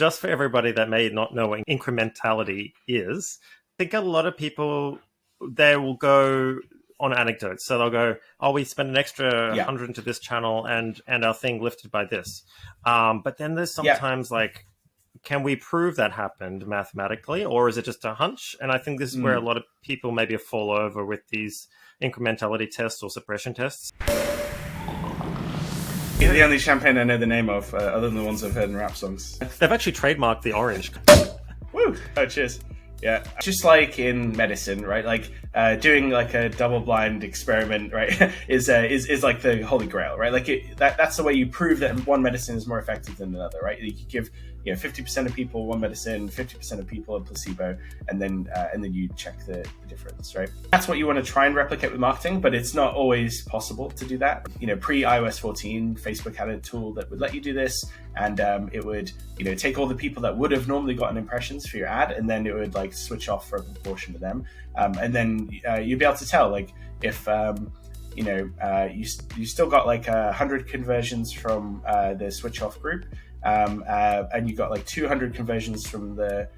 Just for everybody that may not know what incrementality is, I think a lot of people, they will go on anecdotes. So they'll go, oh, we spent an extra 100 into this channel and our thing lifted by this. But then there's sometimes like, can we prove that happened mathematically, or is it just a hunch? And I think this is where a lot of people maybe fall over with these incrementality tests or suppression tests. You're the only champagne I know the name of, other than the ones I've heard in rap songs. They've actually trademarked the orange. Woo! Oh, cheers. Yeah, just like in medicine, right? Like doing like a double-blind experiment, right, is like the holy grail, right? Like that's the way you prove that one medicine is more effective than another, right? You could give 50% of people one medicine, 50% of people a placebo, and then you check the difference, right? That's what you want to try and replicate with marketing, but it's not always possible to do that. Pre iOS 14, Facebook had a tool that would let you do this, and it would take all the people that would have normally gotten impressions for your ad, and then it would like switch off for a proportion of them, and then you'd be able to tell like if you still got like 100 conversions from the switch off group, and you got like 200 conversions from the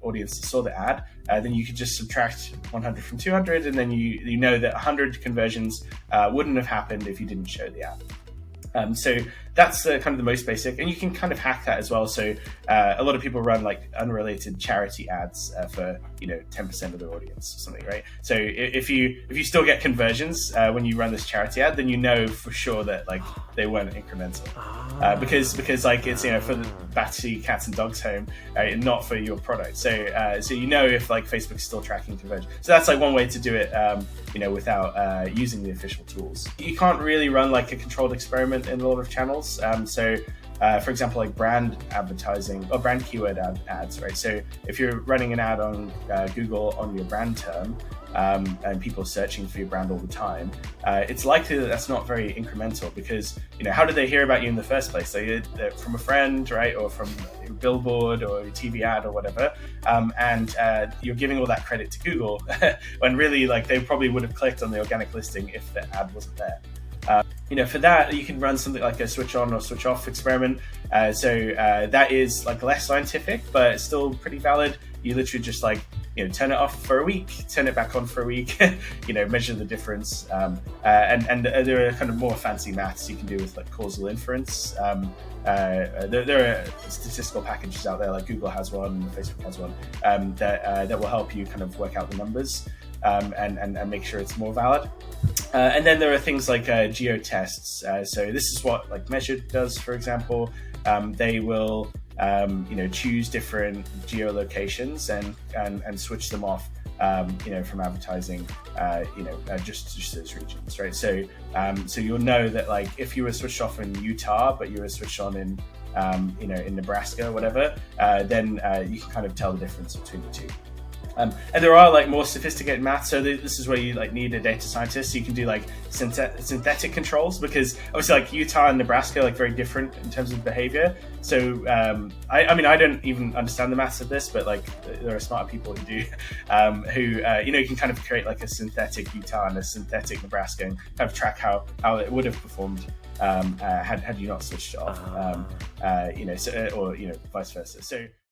audience that saw the ad, then you could just subtract 100 from 200, and then you know that 100 conversions wouldn't have happened if you didn't show the ad. So that's kind of the most basic, and you can kind of hack that as well. So a lot of people run like unrelated charity ads for 10% of their audience or something, right? So if you still get conversions when you run this charity ad, then you know for sure that like they weren't incremental, because like it's for the Batty Cats and Dogs Home, and not for your product. So if like Facebook's still tracking conversion. So that's like one way to do it, without using the official tools. You can't really run like a controlled experiment in a lot of channels. For example, like brand advertising or brand keyword ads, right? So if you're running an ad on Google on your brand term, and people searching for your brand all the time, it's likely that that's not very incremental, because how did they hear about you in the first place? They're from a friend, right, or from a billboard or a TV ad or whatever, and you're giving all that credit to Google when really like they probably would have clicked on the organic listing if the ad wasn't there. For that, you can run something like a switch on or switch off experiment. That is like less scientific, but it's still pretty valid. You literally just like, turn it off for a week, turn it back on for a week, measure the difference. And there are kind of more fancy maths you can do with like causal inference. There are statistical packages out there, like Google has one, Facebook has one, that will help you kind of work out the numbers and make sure it's more valid. And then there are things like geo tests. So this is what like Measured does, for example. They will choose different geolocations and switch them off, from advertising, just those regions, right? So you'll know that like if you were switched off in Utah, but you were switched on in Nebraska or whatever, then you can kind of tell the difference between the two. And there are like more sophisticated maths. So this is where you like need a data scientist. So you can do like synthetic controls, because obviously like Utah and Nebraska are like very different in terms of behavior. So I don't even understand the maths of this, but like there are smarter people who do, you can kind of create like a synthetic Utah and a synthetic Nebraska and kind of track how it would have performed had you not switched it off, or vice versa. So